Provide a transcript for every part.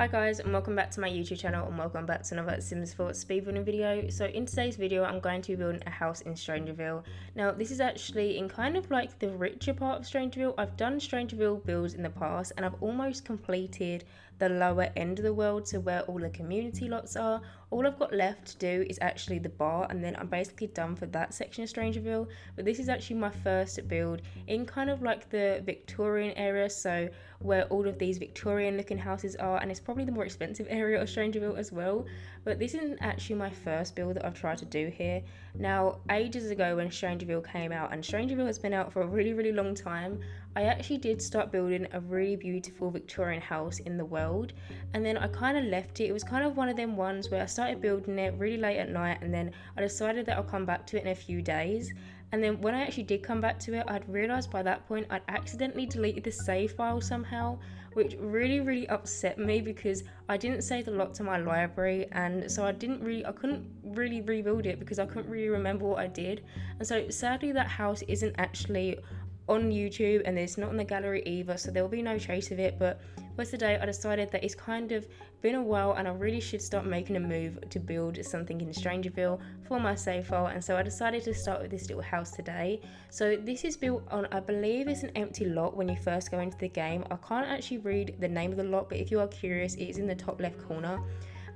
Hi guys, and welcome back to my YouTube channel, and welcome back to another Sims 4 speedrunning video. So in today's video I'm going to be building a house in Strangerville. Now this is actually in kind of like the richer part of Strangerville. I've done Strangerville builds in the past and I've almost completed the lower end of the world, so where all the community lots are. All I've got left to do is actually the bar, and then I'm basically done for that section of Strangerville. But this is actually my first build in kind of like the Victorian area, so where all of these Victorian looking houses are, and it's probably the more expensive area of Strangerville as well. But this isn't actually my first build that I've tried to do here. Now ages ago when Strangerville came out, and Strangerville has been out for a really long time, I actually did start building a really beautiful Victorian house in the world, and then I kind of left it. It was kind of one of them ones where I started building it really late at night, and then I decided that I'll come back to it in a few days. And then when I actually did come back to it, I'd realised by that point I'd accidentally deleted the save file somehow, which really upset me because I didn't save a lot to my library, and so I couldn't really rebuild it because I couldn't really remember what I did. And so sadly that house isn't actually on YouTube, and it's not on the gallery either, so there will be no trace of it. But for today I decided that it's kind of been a while and I really should start making a move to build something in Strangerville for my save file, and so I decided to start with this little house today. So this is built on, I believe it's an empty lot when you first go into the game. I can't actually read the name of the lot, but if you are curious, it is in the top left corner.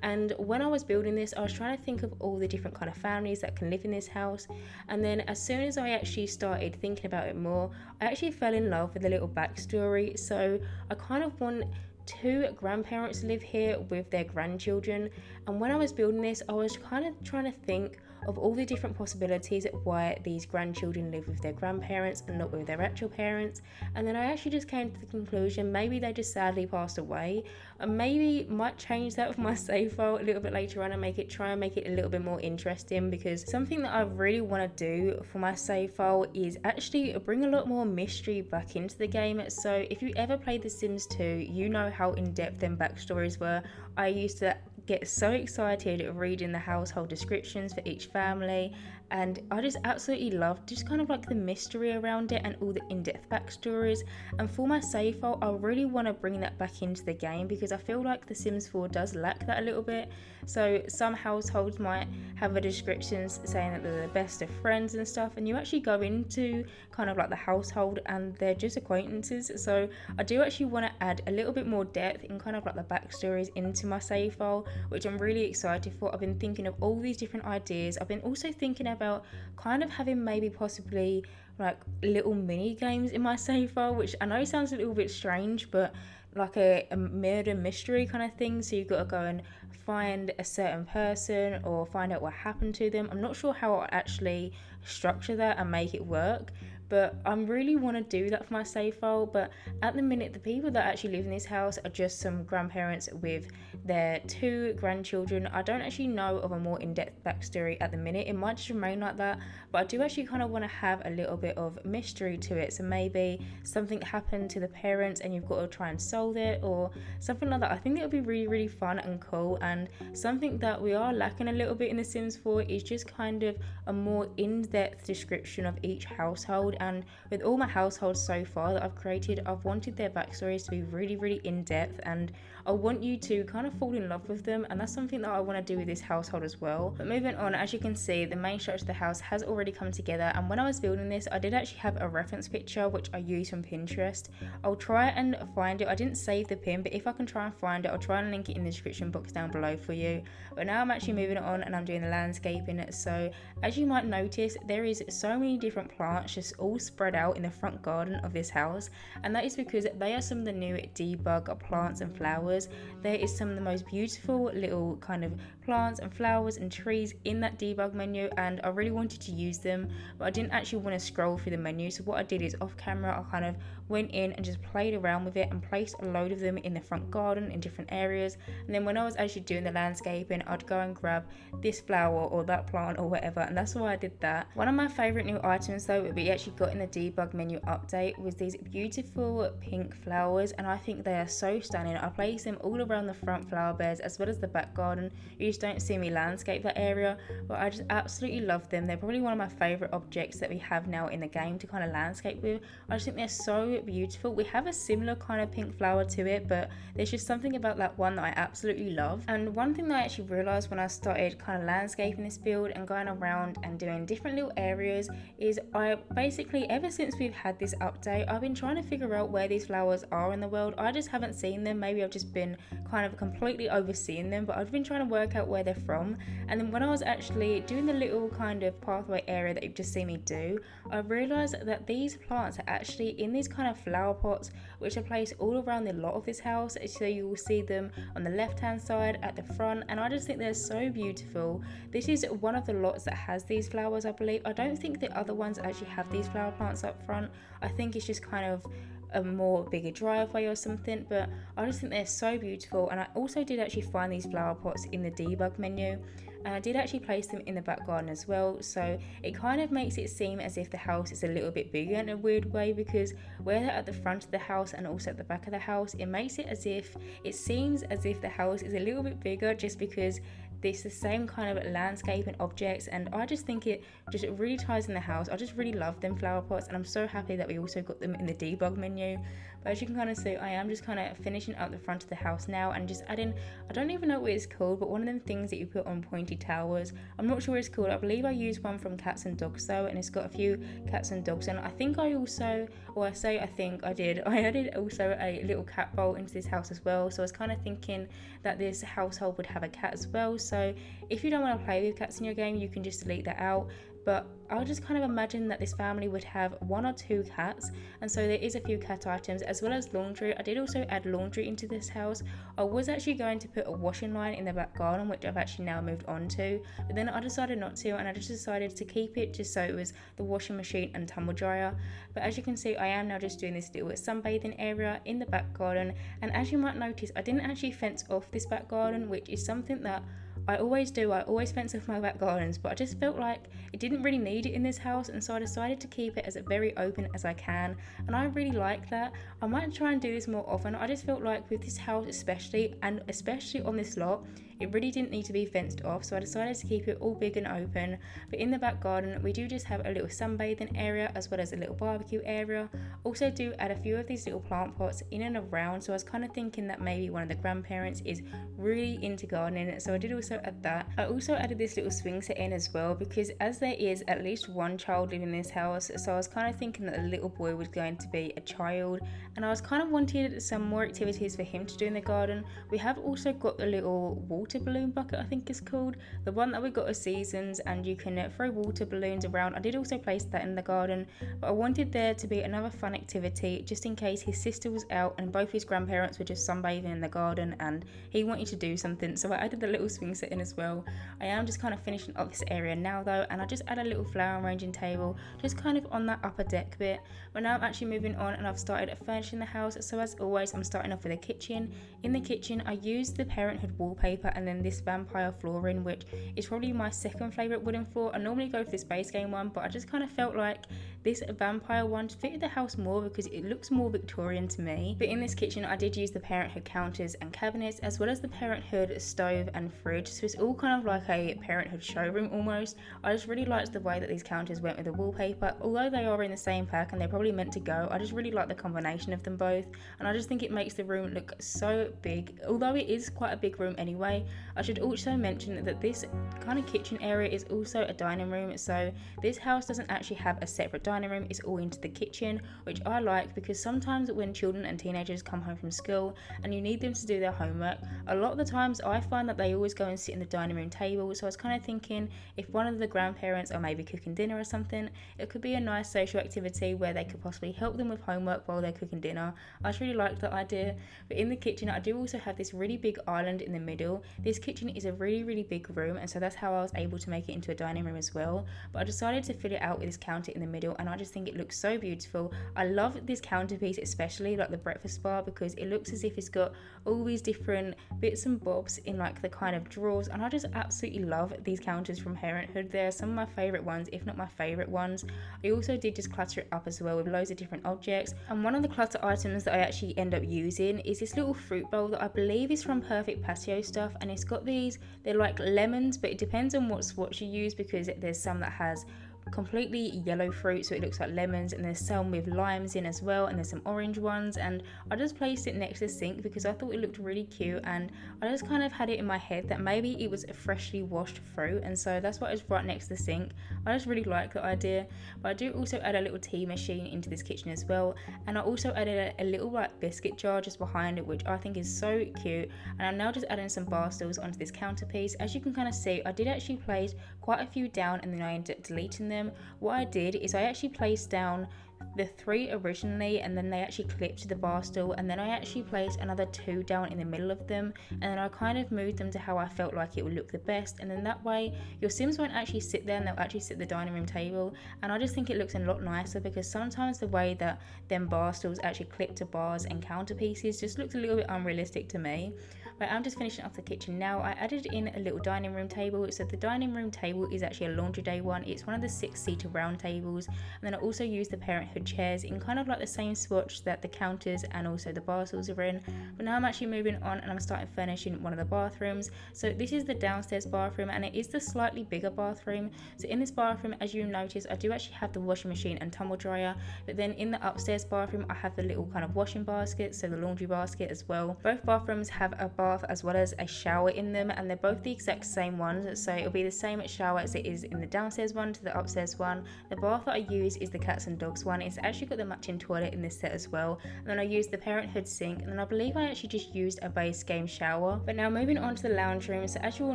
And when I was building this, I was trying to think of all the different kind of families that can live in this house. And then as soon as I actually started thinking about it more, I actually fell in love with the little backstory. So I kind of want two grandparents to live here with their grandchildren. And when I was building this, I was kind of trying to think of all the different possibilities why these grandchildren live with their grandparents and not with their actual parents. And then I actually just came to the conclusion maybe they just sadly passed away, and maybe might change that with my save file a little bit later on and try and make it a little bit more interesting, because something that I really want to do for my save file is actually bring a lot more mystery back into the game. So if you ever played The Sims 2, you know how in-depth them backstories were. I used to get so excited reading the household descriptions for each family, and I just absolutely loved just kind of like the mystery around it and all the in-depth backstories. And for my save file, I really want to bring that back into the game because I feel like The Sims 4 does lack that a little bit. So some households might have a description saying that they're the best of friends and stuff, and you actually go into kind of like the household and they're just acquaintances. So I do actually want to add a little bit more depth in kind of like the backstories into my save file, which I'm really excited for. I've been thinking of all these different ideas. I've been also thinking about kind of having maybe possibly like little mini games in my save file, which I know sounds a little bit strange, but like a murder mystery kind of thing. So you've got to go and find a certain person or find out what happened to them. I'm not sure how I'll actually structure that and make it work, but I really want to do that for my save file. But at the minute, the people that actually live in this house are just some grandparents with their two grandchildren. I don't actually know of a more in-depth backstory at the minute. It might just remain like that, but I do actually kind of want to have a little bit of mystery to it. So maybe something happened to the parents and you've got to try and solve it, or something like that. I think it would be really fun and cool, and something that we are lacking a little bit in The Sims 4 is just kind of a more in-depth description of each household. And with all my households so far that I've created, I've wanted their backstories to be really in-depth, and I want you to kind of fall in love with them, and that's something that I want to do with this household as well. But moving on, as you can see, the main structure of the house has already come together, and when I was building this, I did actually have a reference picture which I used from Pinterest. I'll try and find it. I didn't save the pin, but if I can try and find it, I'll try and link it in the description box down below for you. But now I'm actually moving on and I'm doing the landscaping. So as you might notice, there is so many different plants just all spread out in the front garden of this house, and that is because they are some of the new debug plants and flowers. There is some of the most beautiful little kind of plants and flowers and trees in that debug menu, and I really wanted to use them, but I didn't actually want to scroll through the menu. So what I did is off camera I kind of went in and just played around with it and placed a load of them in the front garden in different areas. And then when I was actually doing the landscaping, I'd go and grab this flower or that plant or whatever, and that's why I did that. One of my favorite new items though that we actually got in the debug menu update was these beautiful pink flowers, and I think they are so stunning. I placed them all around the front flower beds as well as the back garden. You just don't see me landscape that area, but I just absolutely love them. They're probably one of my favorite objects that we have now in the game to kind of landscape with. I just think they're so so beautiful. We have a similar kind of pink flower to it, but there's just something about that one that I absolutely love. And one thing that I actually realised when I started kind of landscaping this build and going around and doing different little areas is I basically, ever since we've had this update, I've been trying to figure out where these flowers are in the world. I just haven't seen them. Maybe I've just been kind of completely overseeing them, but I've been trying to work out where they're from. And then when I was actually doing the little kind of pathway area that you've just seen me do, I realised that these plants are actually in these kind of flower pots which are placed all around the lot of this house. So you will see them on the left hand side, at the front, and I just think they're so beautiful. This is one of the lots that has these flowers, I believe. I don't think the other ones actually have these flower plants up front. I think it's just kind of a more bigger driveway or something, but I just think they're so beautiful. And I also did actually find these flower pots in the debug menu, and I did actually place them in the back garden as well, so it kind of makes it seem as if the house is a little bit bigger in a weird way, because where they're at the front of the house and also at the back of the house, it makes it as if, it seems as if the house is a little bit bigger just because it's the same kind of landscape and objects, and I just think it just really ties in the house. I just really love them flower pots, and I'm so happy that we also got them in the debug menu. But as you can kind of see, I am just kind of finishing up the front of the house now and just adding, I don't even know what it's called, but one of them things that you put on pointy towers. I'm not sure what it's called. I believe I used one from Cats and Dogs though, and it's got a few cats and dogs, and I think I also, or I say I think I did, I added also a little cat bowl into this house as well. So I was kind of thinking that this household would have a cat as well. So if you don't want to play with cats in your game, you can just delete that out. But I'll just kind of imagine that this family would have 1 or 2 cats, and so there is a few cat items as well as laundry. I did also add laundry into this house. I was actually going to put a washing line in the back garden, which I've actually now moved on to, but then I decided not to, and I just decided to keep it just so it was the washing machine and tumble dryer. But as you can see, I am now just doing this little sunbathing area in the back garden, and as you might notice, I didn't actually fence off this back garden, which is something that I always do. I always fence off my back gardens, but I just felt like it didn't really need it in this house, and so I decided to keep it as very open as I can, and I really like that. I might try and do this more often. I just felt like with this house especially, and especially on this lot, it really didn't need to be fenced off, so I decided to keep it all big and open. But in the back garden, we do just have a little sunbathing area as well as a little barbecue area. Also do add a few of these little plant pots in and around, so I was kind of thinking that maybe one of the grandparents is really into gardening, so I did also add that. I also added this little swing set in as well, because as there is at least one child living in this house, so I was kind of thinking that the little boy was going to be a child, and I was kind of wanting some more activities for him to do in the garden. We have also got the little water balloon bucket, I think it's called, the one that we got at Seasons, and you can throw water balloons around. I did also place that in the garden, but I wanted there to be another fun activity just in case his sister was out and both his grandparents were just sunbathing in the garden and he wanted to do something, so I added the little swing set in as well. I am just kind of finishing up this area now though, and I just add a little flower arranging table just kind of on that upper deck bit. But now I'm actually moving on and I've started furnishing the house, so as always I'm starting off with a kitchen. In the kitchen I used the Parenthood wallpaper and then this vampire flooring, which is probably my second favourite wooden floor. I normally go for this base game one, but I just kind of felt like this vampire one fitted the house more because it looks more Victorian to me. But in this kitchen I did use the Parenthood counters and cabinets as well as the Parenthood stove and fridge, so it's all kind of like a Parenthood showroom almost. I just really liked the way that these counters went with the wallpaper. Although they are in the same pack and they're probably meant to go, I just really like the combination of them both, and I just think it makes the room look so big. Although it is quite a big room anyway, I should also mention that this kind of kitchen area is also a dining room, so this house doesn't actually have a separate dining room, it's all into the kitchen, which I like because sometimes when children and teenagers come home from school and you need them to do their homework, a lot of the times I find that they always go and sit in the dining room table. So I was kind of thinking if one of the grandparents are maybe cooking dinner or something, it could be a nice social activity where they could possibly help them with homework while they're cooking dinner. I just really liked that idea. But in the kitchen I do also have this really big island in the middle. This kitchen is a really big room, and so that's how I was able to make it into a dining room as well. But I decided to fill it out with this counter in the middle, and I just think it looks so beautiful. I love this counterpiece, especially like the breakfast bar, because it looks as if it's got all these different bits and bobs in like the kind of drawers, and I just absolutely love these counters from Parenthood. They're some of my favourite ones, if not my favourite ones. I also did just clutter it up as well with loads of different objects, and one of the clutter items that I actually end up using is this little fruit bowl that I believe is from Perfect Patio Stuff, and it's got these, they're like lemons, but it depends on what swatch you use because there's some that has completely yellow fruit, so it looks like lemons, and there's some with limes in as well, and there's some orange ones. And I just placed it next to the sink because I thought it looked really cute, and I just kind of had it in my head that maybe it was a freshly washed fruit, and so that's why it's right next to the sink. I just really like the idea. But I do also add a little tea machine into this kitchen as well, and I also added a little like biscuit jar just behind it, which I think is so cute. And I'm now just adding some bar stools onto this counterpiece. As you can kind of see, I did actually place quite a few down and then I ended up deleting them. What I did is I actually placed down the 3 originally, and then they actually clipped to the bar stool, and then I actually placed another 2 down in the middle of them, and then I kind of moved them to how I felt like it would look the best, and then that way your Sims won't actually sit there and they'll actually sit at the dining room table. And I just think it looks a lot nicer, because sometimes the way that them bar stools actually clip to bars and counterpieces just looks a little bit unrealistic to me. But I'm just finishing off the kitchen now. I added in a little dining room table. So the dining room table is actually a laundry day one. It's one of the 6-seater round tables. And then I also used the Parenthood chairs in kind of like the same swatch that the counters and also the bar stools are in. But now I'm actually moving on and I'm starting furnishing one of the bathrooms. So this is the downstairs bathroom, and it is the slightly bigger bathroom. So in this bathroom, as you notice, I do actually have the washing machine and tumble dryer. But then in the upstairs bathroom, I have the little kind of washing basket, so the laundry basket as well. Both bathrooms have a bath as well as a shower in them, and they're both the exact same ones, so it'll be the same shower as it is in the downstairs one to the upstairs one. The bath that I use is the cats and dogs one. It's actually got the matching toilet in this set as well. And then I used the Parenthood sink, and then I believe I actually just used a base game shower. But now moving on to the lounge room. So as you will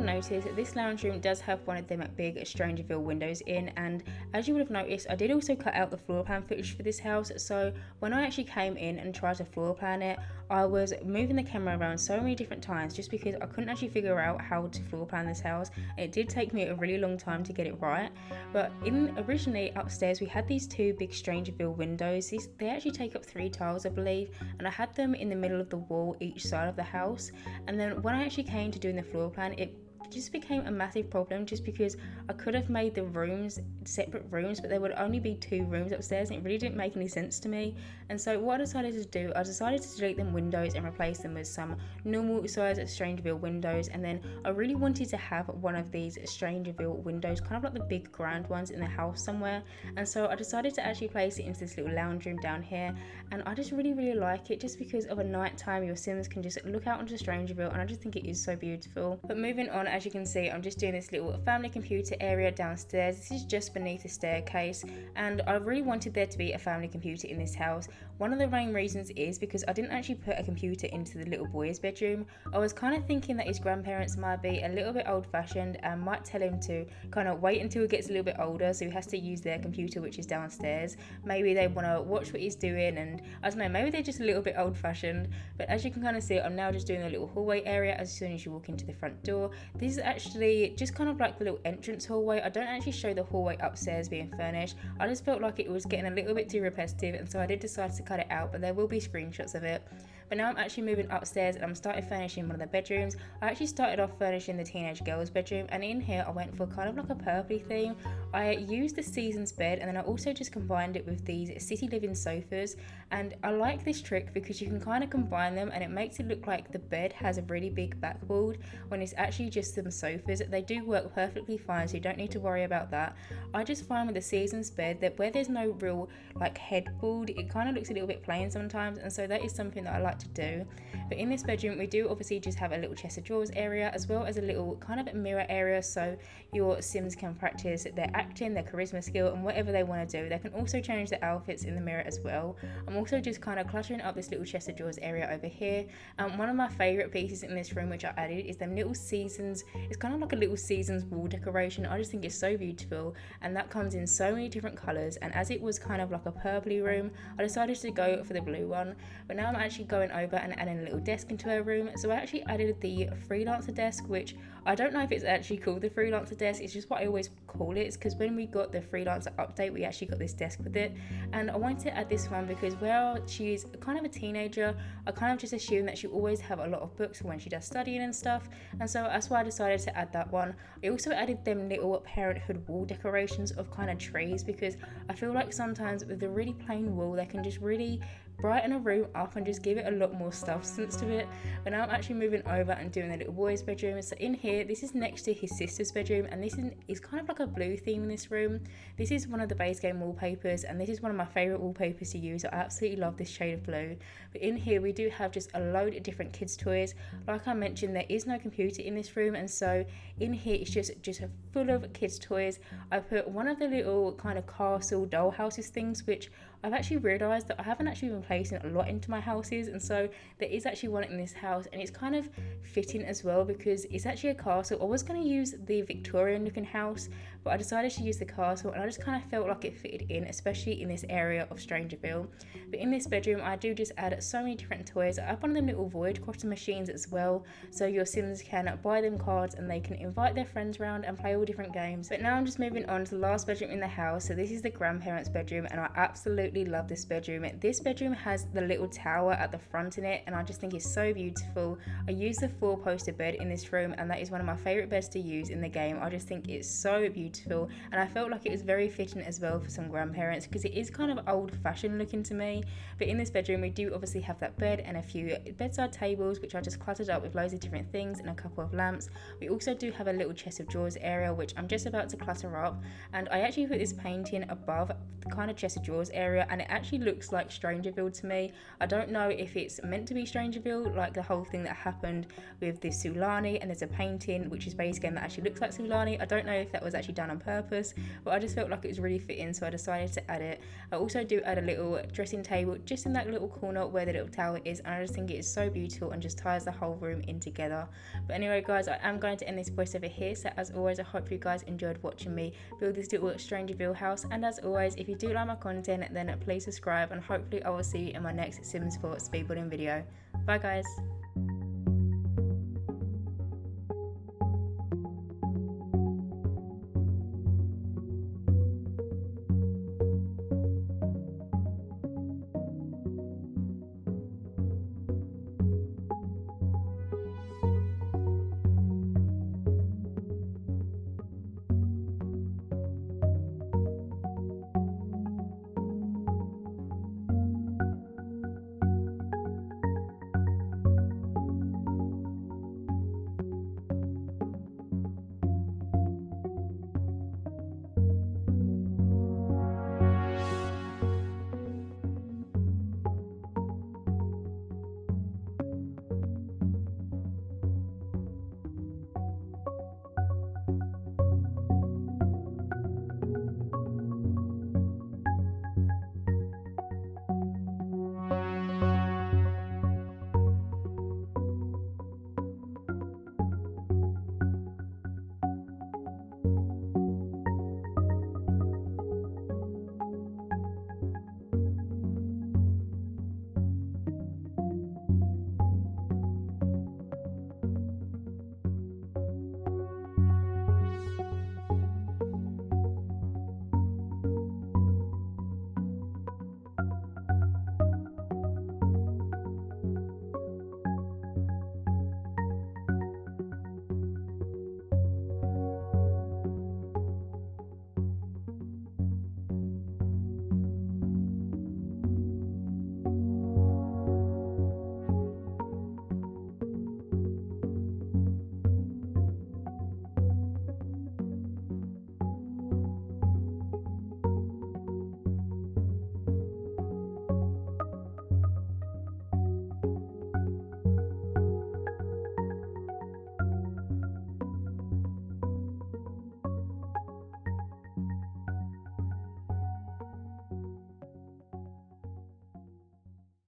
notice, this lounge room does have one of them big Strangerville windows in, and as you would have noticed, I did also cut out the floor plan footage for this house. So when I actually came in and tried to floor plan it, I was moving the camera around so many different times just because I couldn't actually figure out how to floor plan this house. It did take me a really long time to get it right. But originally upstairs we had these 2 big Strangerville windows. They actually take up 3 tiles, I believe, and I had them in the middle of the wall each side of the house. And then when I actually came to doing the floor plan, it just became a massive problem just because I could have made the rooms separate rooms, but there would only be 2 rooms upstairs, and it really didn't make any sense to me. And so what I decided to do, I decided to delete them windows and replace them with some normal size Strangerville windows. And then I really wanted to have one of these Strangerville windows, kind of like the big grand ones in the house somewhere. And so I decided to actually place it into this little lounge room down here, and I just really like it just because of a night time your Sims can just look out onto Strangerville, and I just think it is so beautiful. But moving on, as you can see, I'm just doing this little family computer area downstairs. This is just beneath the staircase, and I really wanted there to be a family computer in this house. One of the main reasons is because I didn't actually put a computer into the little boy's bedroom. I was kind of thinking that his grandparents might be a little bit old-fashioned and might tell him to kind of wait until he gets a little bit older, so he has to use their computer, which is downstairs. Maybe they want to watch what he's doing, and I don't know, maybe they're just a little bit old-fashioned. But as you can kind of see, I'm now just doing a little hallway area as soon as you walk into the front door. This is actually just kind of like the little entrance hallway. I don't actually show the hallway upstairs being furnished. I just felt like it was getting a little bit too repetitive, and so I did decide to cut it out, but there will be screenshots of it. But now I'm actually moving upstairs and I'm starting furnishing one of the bedrooms. I actually started off furnishing the teenage girl's bedroom, and in here I went for kind of like a purpley theme. I used the Seasons bed, and then I also just combined it with these city living sofas. And I like this trick because you can kind of combine them, and it makes it look like the bed has a really big backboard when it's actually just some sofas. They do work perfectly fine, so you don't need to worry about that. I just find with the Seasons bed that where there's no real like headboard, it kind of looks a little bit plain sometimes, and so that is something that I like to do. But in this bedroom we do obviously just have a little chest of drawers area, as well as a little kind of mirror area, so your Sims can practice their acting, their charisma skill, and whatever they want to do. They can also change their outfits in the mirror as well. I'm also just kind of cluttering up this little chest of drawers area over here. One of my favourite pieces in this room which I added is them little Seasons. It's kind of like a little Seasons wall decoration. I just think it's so beautiful, and that comes in so many different colours, and as it was kind of like a purpley room, I decided to go for the blue one. But now I'm actually going over and adding a little desk into her room. So I actually added the freelancer desk, which I don't know if it's actually called the freelancer desk, it's just what I always call it, because when we got the freelancer update we actually got this desk with it. And I wanted to add this one because while she's kind of a teenager, I kind of just assume that she always have a lot of books when she does studying and stuff, and so that's why I decided to add that one. I also added them little Parenthood wall decorations of kind of trees, because I feel like sometimes with the really plain wall they can just really brighten a room up and just give it a lot more substance to it. But now I'm actually moving over and doing the little boy's bedroom. So in here, this is next to his sister's bedroom, and this is kind of like a blue theme in this room. This is one of the base game wallpapers, and this is one of my favourite wallpapers to use. I absolutely love this shade of blue. But in here we do have just a load of different kids toys. Like I mentioned, there is no computer in this room, and so in here it's just full of kids toys. I put one of the little kind of castle doll houses things, which I've actually realised that I haven't actually been placing a lot into my houses, and so there is actually one in this house, and it's kind of fitting as well because it's actually a castle. I was going to use the Victorian looking house, but I decided to use the castle, and I just kind of felt like it fitted in, especially in this area of Strangerville. But in this bedroom I do just add so many different toys. I have one of them little void quarter machines as well, so your Sims can buy them cards and they can invite their friends around and play all different games. But now I'm just moving on to the last bedroom in the house. So this is the grandparents' bedroom, and I absolutely love this bedroom. This bedroom has the little tower at the front in it, and I just think it's so beautiful. I use the 4-poster bed in this room, and that is one of my favorite beds to use in the game. I just think it's so beautiful, and I felt like it was very fitting as well for some grandparents because it is kind of old-fashioned looking to me. But in this bedroom we do obviously have that bed and a few bedside tables, which I just cluttered up with loads of different things and a couple of lamps. We also do have a little chest of drawers area, which I'm just about to clutter up, and I actually put this painting above the kind of chest of drawers area, and it actually looks like Strangerville to me. I don't know if it's meant to be Strangerville, like the whole thing that happened with this Sulani, and there's a painting which is base game that actually looks like Sulani. I don't know if that was actually done on purpose, but I just felt like it was really fitting, so I decided to add it. I also do add a little dressing table just in that little corner where the little tower is, and I just think it is so beautiful and just ties the whole room in together. But anyway guys, I am going to end this voice over here. So as always, I hope you guys enjoyed watching me build this little Strangerville house, and as always, if you do like my content, then please subscribe, and hopefully I will see you in my next Sims 4 speedbuilding video. Bye guys.